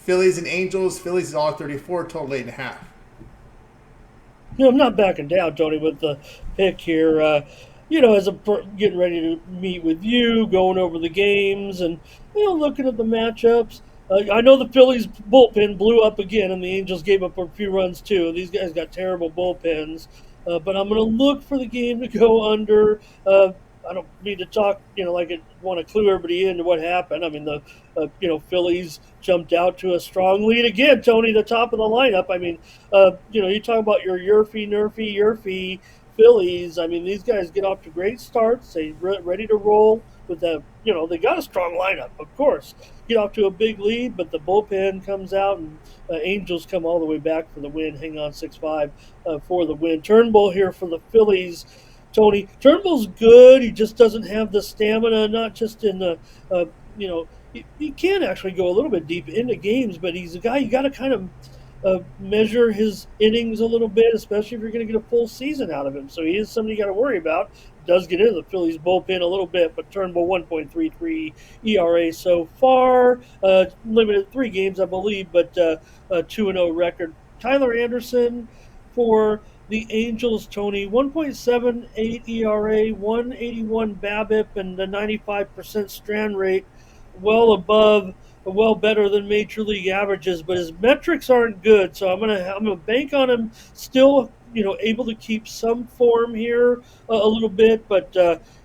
Phillies and Angels. Phillies is $1.34, total 8.5. I'm not backing down, Tony, with the pick here. As I'm getting ready to meet with you, going over the games, and looking at the matchups. I know the Phillies bullpen blew up again, and the Angels gave up a few runs too. These guys got terrible bullpens, but I'm going to look for the game to go under. I don't need to talk, like I want to clue everybody into what happened. I mean, the Phillies jumped out to a strong lead again. Tony, the top of the lineup. I mean, you talk about your Yurfie Phillies. I mean, these guys get off to great starts. They ready to roll with the, they got a strong lineup, of course. Get off to a big lead, but the bullpen comes out and Angels come all the way back for the win. Hang on 6-5 for the win. Turnbull here for the Phillies. Tony Turnbull's good. He just doesn't have the stamina, not just in the, he can actually go a little bit deep into games, but he's a guy you got to kind of measure his innings a little bit, especially if you're going to get a full season out of him. So he is somebody you got to worry about. Does get into the Phillies bullpen a little bit, but Turnbull 1.33 ERA so far. Limited 3 games, I believe, but a 2-0 record. Tyler Anderson for the Angels, Tony, 1.78 ERA, 181 BABIP, and a 95% strand rate, well better than major league averages, but his metrics aren't good. So I'm gonna bank on him still, able to keep some form here a little bit, but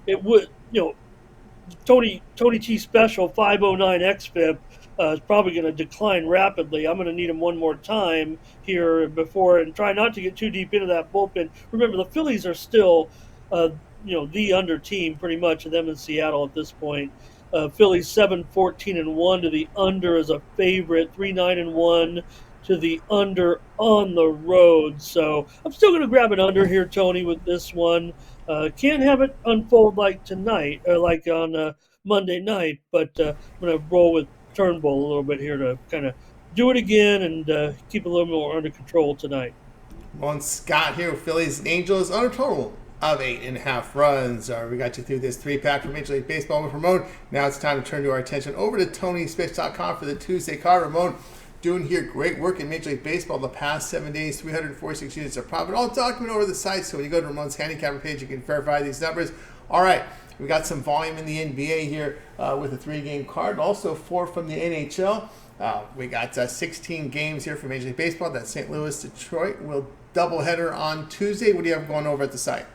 it would, Tony T special 509 xFIP is probably going to decline rapidly. I'm going to need him one more time here before, and try not to get too deep into that bullpen. Remember, the Phillies are still, the under team pretty much of them in Seattle at this point. Phillies 7-14-1 to the under as a favorite, 3-9-1 to the under on the road. So I'm still going to grab an under here, Tony, with this one. Can't have it unfold like tonight or like on Monday night, but I'm going to roll with Turnbull a little bit here to kind of do it again and keep a little more under control tonight. Ramon Scott here with Phillies and Angels on a total of 8.5 runs. We got you through this 3-pack from Major League Baseball with Ramon. Now it's time to turn to our attention over to TonySpitch.com for the Tuesday card. Ramon doing here great work in Major League Baseball the past 7 days, 346 units of profit, all documented over the site. So when you go to Ramon's handicapping page, you can verify these numbers. All right, we got some volume in the NBA here with a 3-game card, also 4 from the NHL. We got 16 games here for Major League Baseball. That's St. Louis, Detroit. We'll doubleheader on Tuesday. What do you have going over at the site?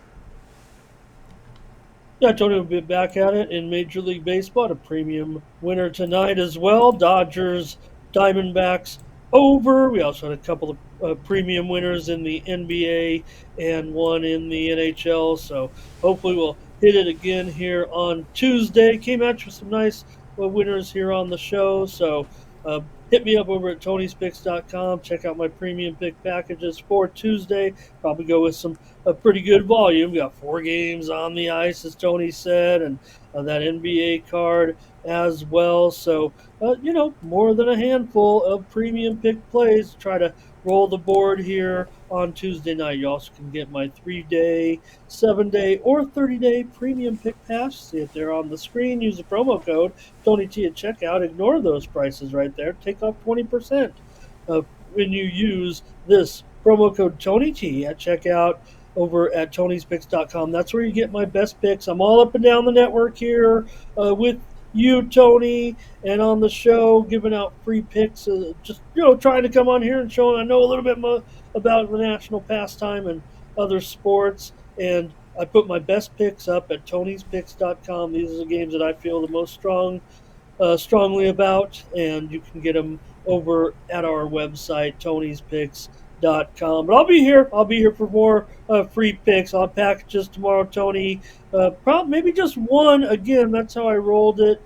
Yeah, Tony will be back at it in Major League Baseball. A premium winner tonight as well. Dodgers, Diamondbacks over. We also had a couple of premium winners in the NBA and one in the NHL. So hopefully we'll hit it again here on Tuesday. Came at you with some nice winners here on the show. So hit me up over at Tony'sPicks.com. Check out my premium pick packages for Tuesday. Probably go with some pretty good volume. We got 4 games on the ice, as Tony said, and that NBA card as well. So, more than a handful of premium pick plays to try to roll the board here on Tuesday night. You also can get my 3-day, 7-day, or 30-day premium pick pass. See it there on the screen. Use the promo code TonyT at checkout. Ignore those prices right there. Take off 20% when you use this promo code TonyT at checkout over at Tony'sPicks.com. That's where you get my best picks. I'm all up and down the network here with you, Tony, and on the show, giving out free picks. Just trying to come on here and show I know a little bit more about the national pastime and other sports. And I put my best picks up at Tony'sPicks.com. These are the games that I feel the most strongly about, and you can get them over at our website, Tony'sPicks.com. But I'll be here for more free picks. I'll have packages tomorrow, Tony. Probably maybe just one. Again, that's how I rolled it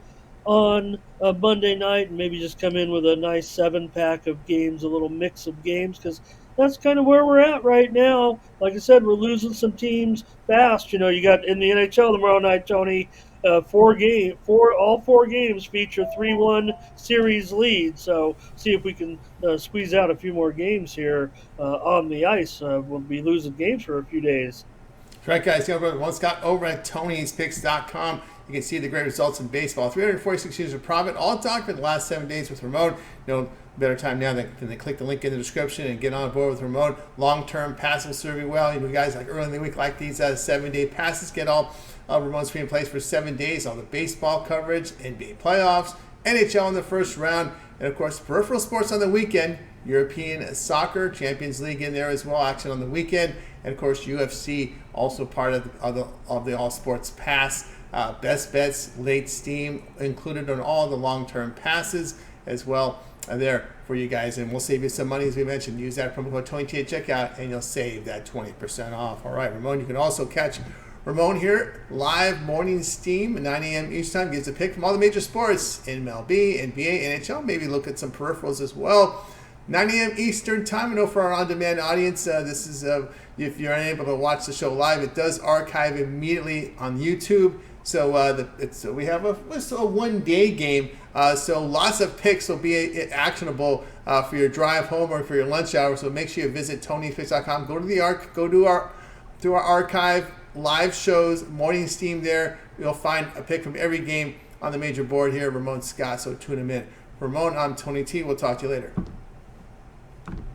on Monday night, and maybe just come in with a nice 7-pack of games, a little mix of games, because that's kind of where we're at right now. Like I said, we're losing some teams fast. You got in the NHL tomorrow night, Tony. All 4 games feature 3-1 series lead. So see if we can squeeze out a few more games here on the ice. We'll be losing games for a few days. All right, guys, go over to Ramon Scott over at Tony'sPicks.com. You can see the great results in baseball. 346 years of profit, all documented the last 7 days with Ramon. Better time now than to click the link in the description and get on board with Ramon. Long-term passes will serve you well. Guys like early in the week like these 7-day passes, get all Ramon's free in place for 7 days. All the baseball coverage, NBA playoffs, NHL in the first round, and of course peripheral sports on the weekend. European soccer, Champions League in there as well, action on the weekend, and of course UFC also part of the All Sports Pass. Best bets, late steam included on all the long-term passes as well there for you guys, and we'll save you some money as we mentioned. Use that promo code 20T at checkout and you'll save that 20% off. All right, Ramon, you can also catch Ramon here live morning steam at 9 a.m. Eastern time. Gives a pick from all the major sports, MLB, NBA, NHL. Maybe look at some peripherals as well. 9 a.m. Eastern time. I know for our on-demand audience, this is if you're unable to watch the show live, it does archive immediately on YouTube. So we have a 1-day game. So lots of picks will be actionable for your drive home or for your lunch hour. So make sure you visit Tony'sPicks.com. Go to our archive, live shows, morning steam there. You'll find a pick from every game on the major board here. Ramon Scott. So tune him in. Ramon, I'm Tony T. We'll talk to you later.